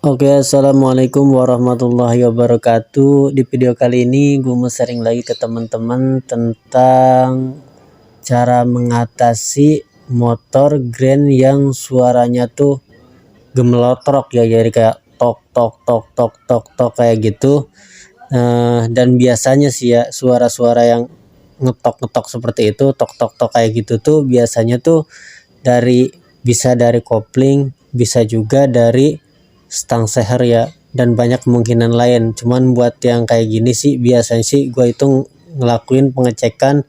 Oke, assalamualaikum warahmatullahi wabarakatuh. Di video kali ini gue mau sharing lagi ke teman-teman tentang cara mengatasi motor grand yang suaranya tuh gemelotrok ya, jadi kayak tok tok tok tok tok tok kayak gitu. Dan biasanya sih ya suara-suara yang ngetok-ngetok seperti itu, tok tok tok kayak gitu tuh biasanya tuh bisa dari kopling, bisa juga dari stang seher ya, dan banyak kemungkinan lain. Cuman buat yang kayak gini sih biasanya sih gue itu ngelakuin pengecekan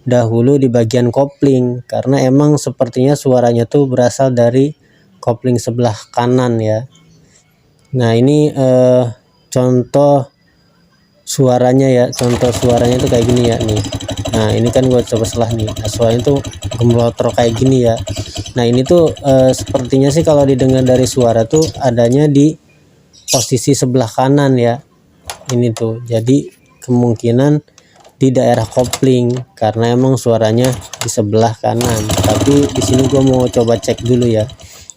dahulu di bagian kopling, karena emang sepertinya suaranya tuh berasal dari kopling sebelah kanan ya. Nah ini contoh suaranya ya, contoh suaranya tuh kayak gini ya nih. Nah ini kan gue coba selah nih, nah, suaranya tuh gemelotrok kayak gini ya. Nah ini tuh sepertinya sih kalau didengar dari suara tuh adanya di posisi sebelah kanan ya. Ini tuh jadi kemungkinan di daerah kopling, karena emang suaranya di sebelah kanan. Tapi di sini gue mau coba cek dulu ya.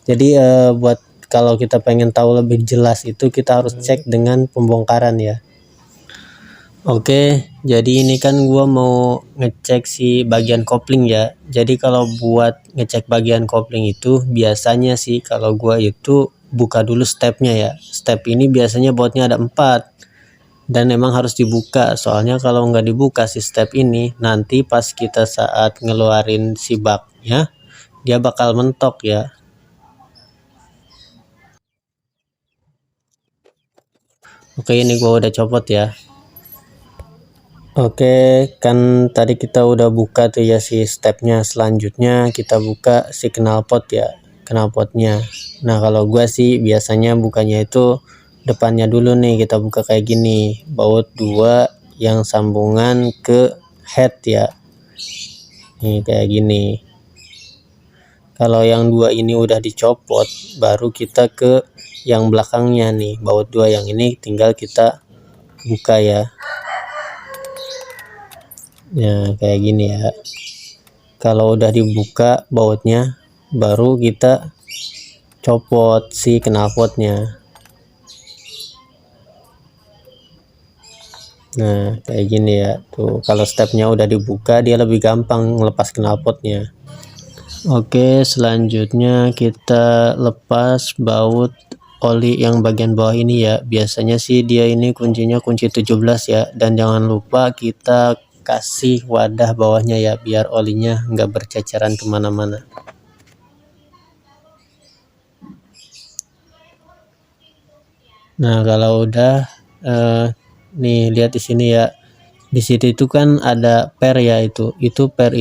Jadi buat kalau kita pengen tahu lebih jelas itu kita harus cek dengan pembongkaran ya. Oke, jadi ini kan gua mau ngecek si bagian kopling ya. Jadi kalau buat ngecek bagian kopling itu biasanya sih kalau gua itu buka dulu stepnya ya. Step ini biasanya bautnya ada 4 dan emang harus dibuka. Soalnya kalau nggak dibuka si step ini, nanti pas kita saat ngeluarin si baknya dia bakal mentok ya. Oke, ini gua udah copot ya. Oke, kan tadi kita udah buka tuh ya si stepnya. Selanjutnya kita buka si knalpot ya, knalpotnya. Nah kalau gua sih biasanya bukanya itu depannya dulu nih, kita buka kayak gini, baut 2 yang sambungan ke head ya. Nih kayak gini. Kalau yang 2 ini udah dicopot, baru kita ke yang belakangnya nih, baut 2 yang ini tinggal kita buka ya. Ya kayak gini ya. Kalau udah dibuka bautnya, baru kita copot si knalpotnya. Nah kayak gini ya tuh, kalau stepnya udah dibuka dia lebih gampang ngelepas knalpotnya. Oke, selanjutnya kita lepas baut oli yang bagian bawah ini ya. Biasanya sih dia ini kuncinya kunci 17 ya, dan jangan lupa kita kasih wadah bawahnya ya, biar olinya nggak berceceran kemana-mana. Nah kalau udah nih lihat di sini ya, di situ itu kan ada per ya, itu per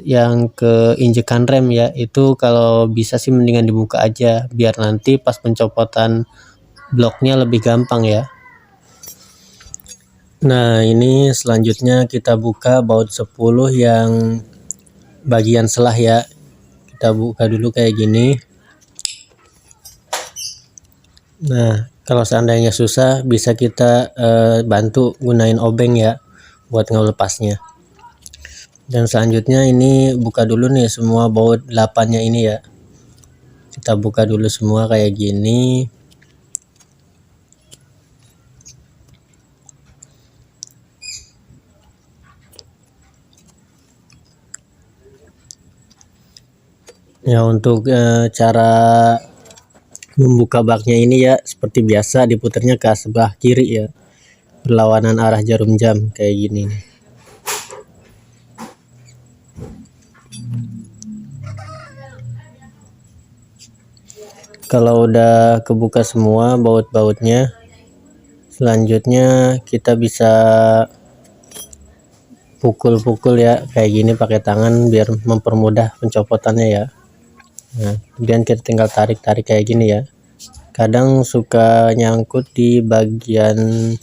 yang ke injekan rem ya. Itu kalau bisa sih mendingan dibuka aja, biar nanti pas pencopotan bloknya lebih gampang ya. Nah ini selanjutnya kita buka baut 10 yang bagian selah ya. Kita buka dulu kayak gini. Nah kalau seandainya susah bisa kita bantu gunain obeng ya buat ngelepasnya. Dan selanjutnya ini buka dulu nih semua baut 8 nya ini ya. Kita buka dulu semua kayak gini. Ya untuk cara membuka baknya ini ya seperti biasa, diputarnya ke sebelah kiri ya, berlawanan arah jarum jam kayak gini. Kalau udah kebuka semua baut-bautnya, selanjutnya kita bisa pukul-pukul ya kayak gini pakai tangan biar mempermudah pencopotannya ya. Nah kemudian kita tinggal tarik-tarik kayak gini ya. Kadang suka nyangkut di bagian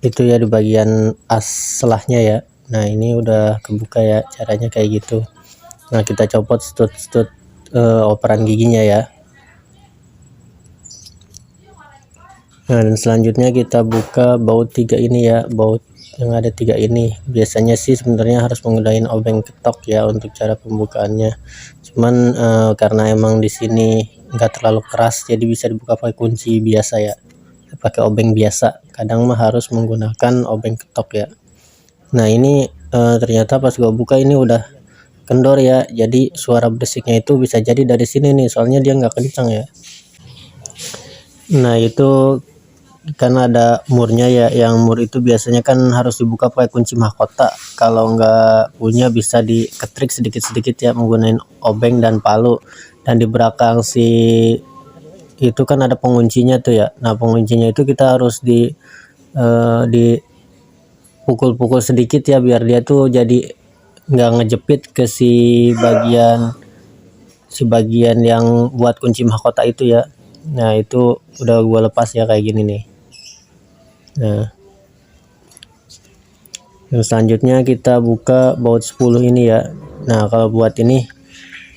itu ya, di bagian as selahnya ya. Nah ini udah kebuka ya, caranya kayak gitu. Nah kita copot stud operan giginya ya. Nah dan selanjutnya kita buka baut 3 ini ya, baut yang ada 3 ini. Biasanya sih sebenarnya harus menggunakan obeng ketok ya untuk cara pembukaannya. Cuman karena emang di sini nggak terlalu keras, jadi bisa dibuka pakai kunci biasa ya, pakai obeng biasa. Kadang mah harus menggunakan obeng ketok ya. Nah ini ternyata pas gua buka ini udah kendor ya, jadi suara berisiknya itu bisa jadi dari sini nih, soalnya dia nggak kencang ya. Nah itu kan ada murnya ya, yang mur itu biasanya kan harus dibuka pakai kunci mahkota. Kalau nggak punya bisa diketrik sedikit-sedikit ya menggunakan obeng dan palu. Dan di belakang si itu kan ada penguncinya tuh ya. Nah penguncinya itu kita harus dipukul-pukul sedikit ya, biar dia tuh jadi nggak ngejepit ke si bagian yang buat kunci mahkota itu ya. Nah itu udah gua lepas ya kayak gini nih. Nah yang selanjutnya kita buka baut 10 ini ya. Nah kalau buat ini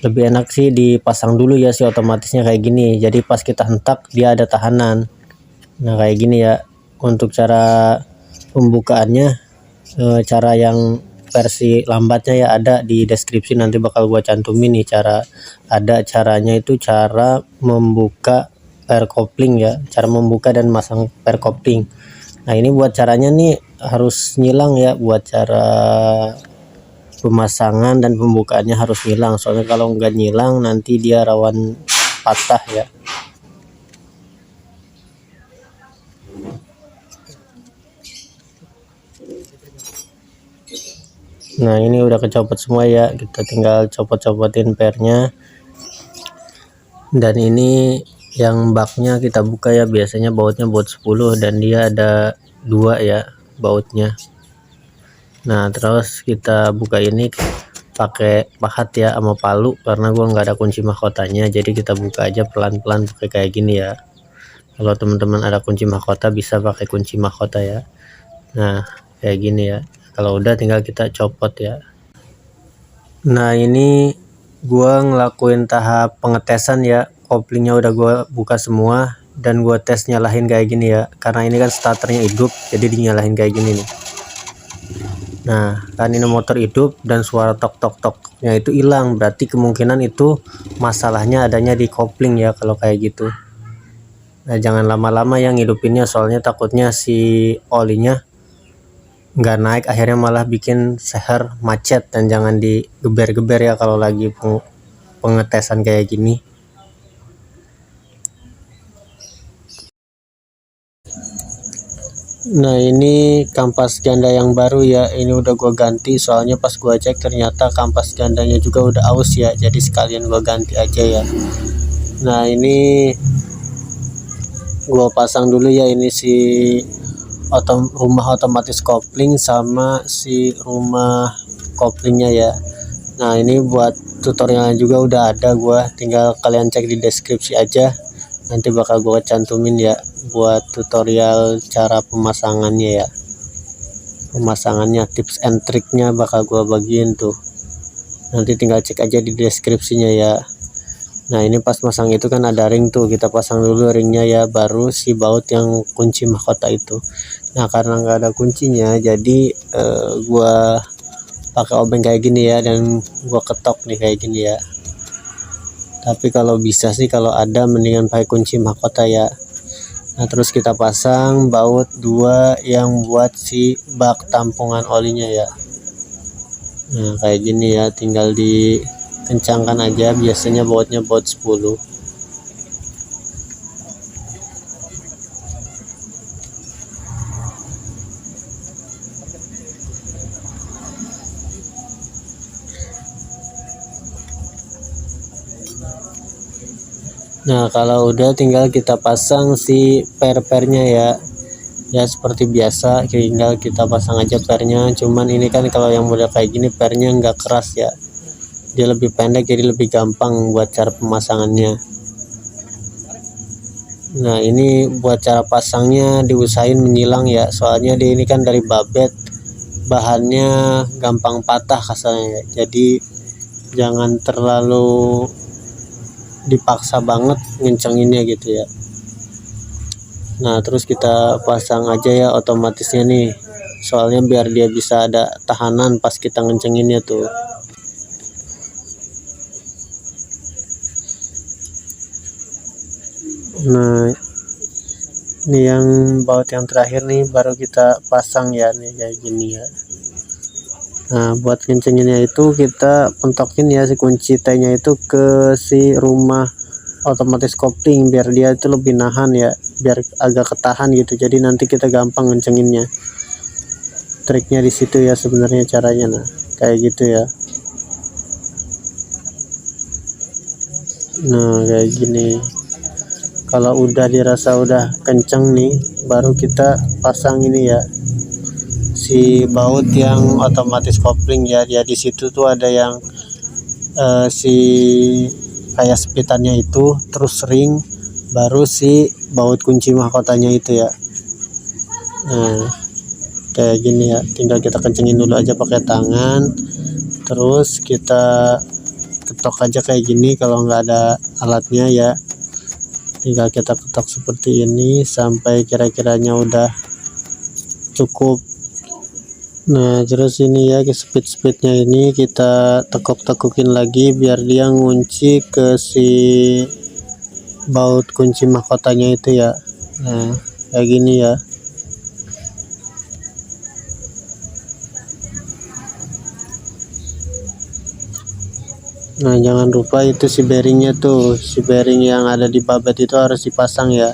lebih enak sih dipasang dulu ya si otomatisnya kayak gini, jadi pas kita hentak dia ada tahanan. Nah kayak gini ya. Untuk cara pembukaannya, cara yang versi lambatnya ya ada di deskripsi, nanti bakal gua cantumin nih caranya itu cara membuka pair kopling ya, cara membuka dan masang pair kopling. Nah ini buat caranya nih harus nyilang ya, buat cara pemasangan dan pembukaannya harus nyilang, soalnya kalau nggak nyilang nanti dia rawan patah ya. Nah ini udah kecopot semua ya, kita tinggal copot-copotin pairnya. Dan ini yang baknya kita buka ya, biasanya bautnya baut 10 dan dia ada 2 ya bautnya. Nah terus kita buka ini pakai pahat ya sama palu, karena gua nggak ada kunci mahkotanya, jadi kita buka aja pelan-pelan pakai kayak gini ya. Kalau teman-teman ada kunci mahkota bisa pakai kunci mahkota ya. Nah kayak gini ya, kalau udah tinggal kita copot ya. Nah ini gua ngelakuin tahap pengetesan ya, koplingnya udah gua buka semua dan gua tes nyalahin kayak gini ya, karena ini kan starternya hidup jadi dinyalahin kayak gini nih. Nah kan ini motor hidup dan suara tok tok toknya itu hilang, berarti kemungkinan itu masalahnya adanya di kopling ya kalau kayak gitu. Nah jangan lama-lama yang ngidupinnya, soalnya takutnya si olinya nggak naik, akhirnya malah bikin seher macet. Dan jangan digeber-geber ya kalau lagi pengetesan kayak gini. Nah ini kampas ganda yang baru ya, ini udah gua ganti, soalnya pas gua cek ternyata kampas gandanya juga udah aus ya, jadi sekalian gua ganti aja ya. Nah ini gua pasang dulu ya, ini si rumah otomatis kopling sama si rumah koplingnya ya. Nah ini buat tutorialnya juga udah ada, gua tinggal kalian cek di deskripsi aja, nanti bakal gua cantumin ya buat tutorial cara pemasangannya ya. Pemasangannya, tips and triknya bakal gua bagiin tuh, nanti tinggal cek aja di deskripsinya ya. Nah ini pas masang itu kan ada ring tuh, kita pasang dulu ringnya ya, baru si baut yang kunci mahkota itu. Nah karena nggak ada kuncinya, jadi gua pakai obeng kayak gini ya, dan gua ketok nih kayak gini ya. Tapi kalau bisa sih kalau ada mendingan pakai kunci mahkota ya. Nah terus kita pasang baut 2 yang buat si bak tampungan olinya ya. Nah kayak gini ya, tinggal dikencangkan aja, biasanya bautnya baut 10. Nah kalau udah tinggal kita pasang si per-pernya ya. Ya seperti biasa, tinggal kita pasang aja pernya. Cuman ini kan kalau yang model kayak gini pernya nggak keras ya, dia lebih pendek, jadi lebih gampang buat cara pemasangannya. Nah ini buat cara pasangnya diusahain menyilang ya, soalnya dia ini kan dari babet, bahannya gampang patah kasarnya ya. Jadi jangan terlalu dipaksa banget ngencenginnya gitu ya. Nah terus kita pasang aja ya otomatisnya nih, soalnya biar dia bisa ada tahanan pas kita ngencenginnya tuh. Nah ini yang baut yang terakhir nih baru kita pasang ya nih kayak gini ya. Nah buat kencenginnya itu kita pentokin ya si kunci T-nya itu ke si rumah otomatis kopling biar dia itu lebih nahan ya, biar agak ketahan gitu, jadi nanti kita gampang ngencenginnya. Triknya di situ ya sebenarnya caranya. Nah kayak gitu ya. Nah kayak gini. Kalau udah dirasa udah kenceng nih baru kita pasang ini ya si baut yang otomatis kopling ya. Dia di situ tuh ada yang si kayak sepitannya itu, terus ring, baru si baut kunci mahkotanya itu ya. Nah kayak gini ya, tinggal kita kencengin dulu aja pakai tangan, terus kita ketok aja kayak gini. Kalau nggak ada alatnya ya tinggal kita ketok seperti ini sampai kira-kiranya udah cukup. Nah terus ini ya speednya ini kita tekuk-tekukin lagi biar dia ngunci ke si baut kunci mahkotanya itu ya. Nah kayak gini ya. Nah jangan lupa itu si bearingnya tuh, si bearing yang ada di babet itu harus dipasang ya.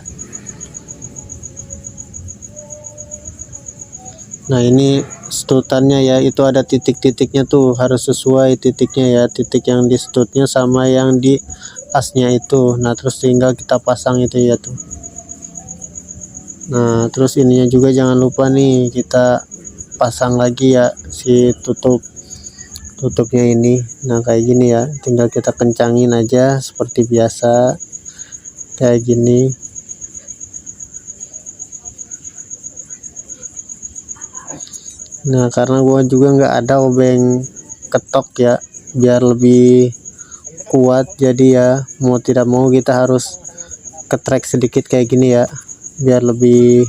Nah ini stutannya ya, itu ada titik-titiknya tuh, harus sesuai titiknya ya, titik yang di stutnya sama yang di asnya itu. Nah terus tinggal kita pasang itu ya tuh. Nah terus ininya juga jangan lupa nih kita pasang lagi ya si tutupnya ini. Nah kayak gini ya, tinggal kita kencangin aja seperti biasa kayak gini. Nah karena gua juga nggak ada obeng ketok ya biar lebih kuat, jadi ya mau tidak mau kita harus ketrek sedikit kayak gini ya biar lebih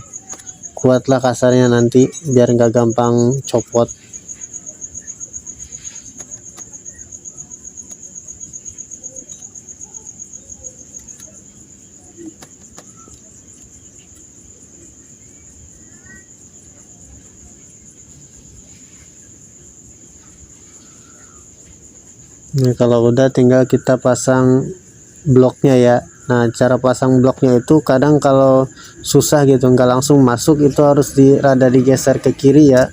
kuat lah kasarnya, nanti biar nggak gampang copot. Nah kalau udah tinggal kita pasang bloknya ya. Nah cara pasang bloknya itu kadang kalau susah gitu nggak langsung masuk, itu harus rada digeser ke kiri ya,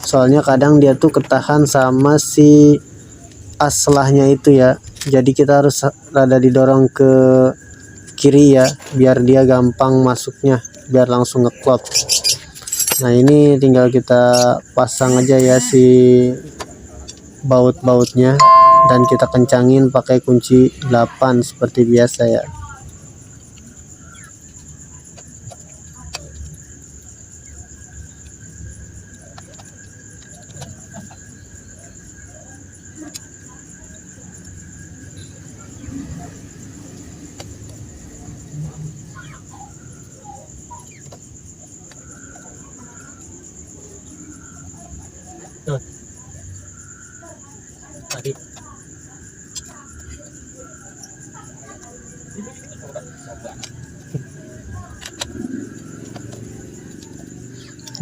soalnya kadang dia tuh ketahan sama si as selahnya itu ya, jadi kita harus rada didorong ke kiri ya biar dia gampang masuknya, biar langsung ngeklop. Nah ini tinggal kita pasang aja ya si baut-bautnya dan kita kencangin pakai kunci 8 seperti biasa ya.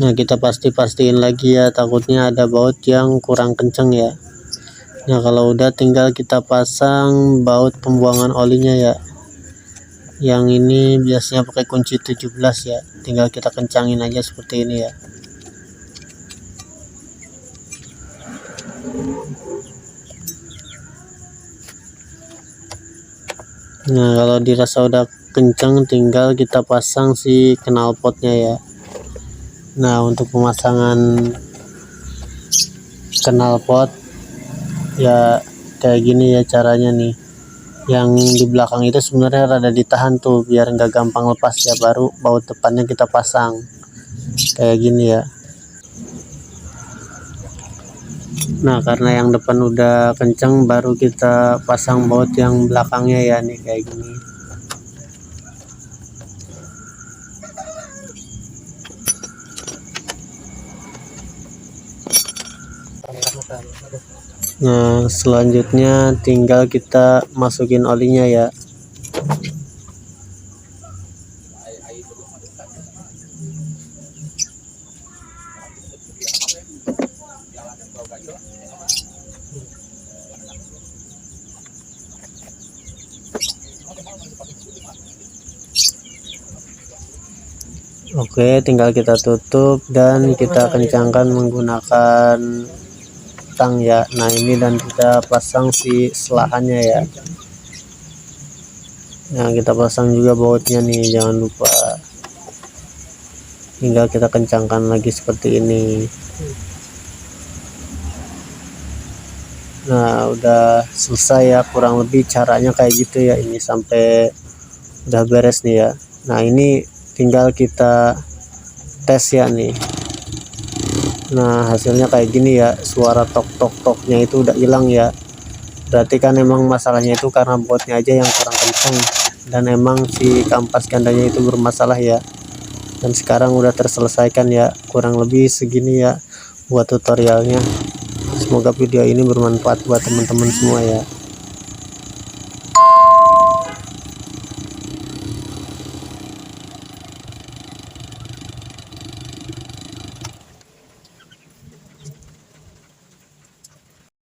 Nah kita pastiin lagi ya, takutnya ada baut yang kurang kenceng ya. Nah kalau udah tinggal kita pasang baut pembuangan olinya ya, yang ini biasanya pakai kunci 17 ya, tinggal kita kencangin aja seperti ini ya. Nah kalau dirasa udah kencang tinggal kita pasang si knalpotnya ya. Nah untuk pemasangan knalpot ya kayak gini ya caranya nih, yang di belakang itu sebenarnya rada ditahan tuh biar nggak gampang lepas ya, baru baut depannya kita pasang kayak gini ya. Nah karena yang depan udah kencang baru kita pasang baut yang belakangnya ya nih kayak gini. Nah selanjutnya tinggal kita masukin olinya ya. Oke, tinggal kita tutup dan kita kencangkan menggunakan tang ya. Nah ini, dan kita pasang si selahannya ya. Nah kita pasang juga bautnya nih, jangan lupa. Tinggal kita kencangkan lagi seperti ini. Nah udah selesai ya, kurang lebih caranya kayak gitu ya. Ini sampai udah beres nih ya. Nah ini tinggal kita tes ya nih. Nah hasilnya kayak gini ya, suara tok tok toknya itu udah hilang ya. Berarti kan emang masalahnya itu karena bautnya aja yang kurang kencang, dan emang si kampas gandanya itu bermasalah ya. Dan sekarang udah terselesaikan ya, kurang lebih segini ya buat tutorialnya. Semoga video ini bermanfaat buat teman-teman semua ya.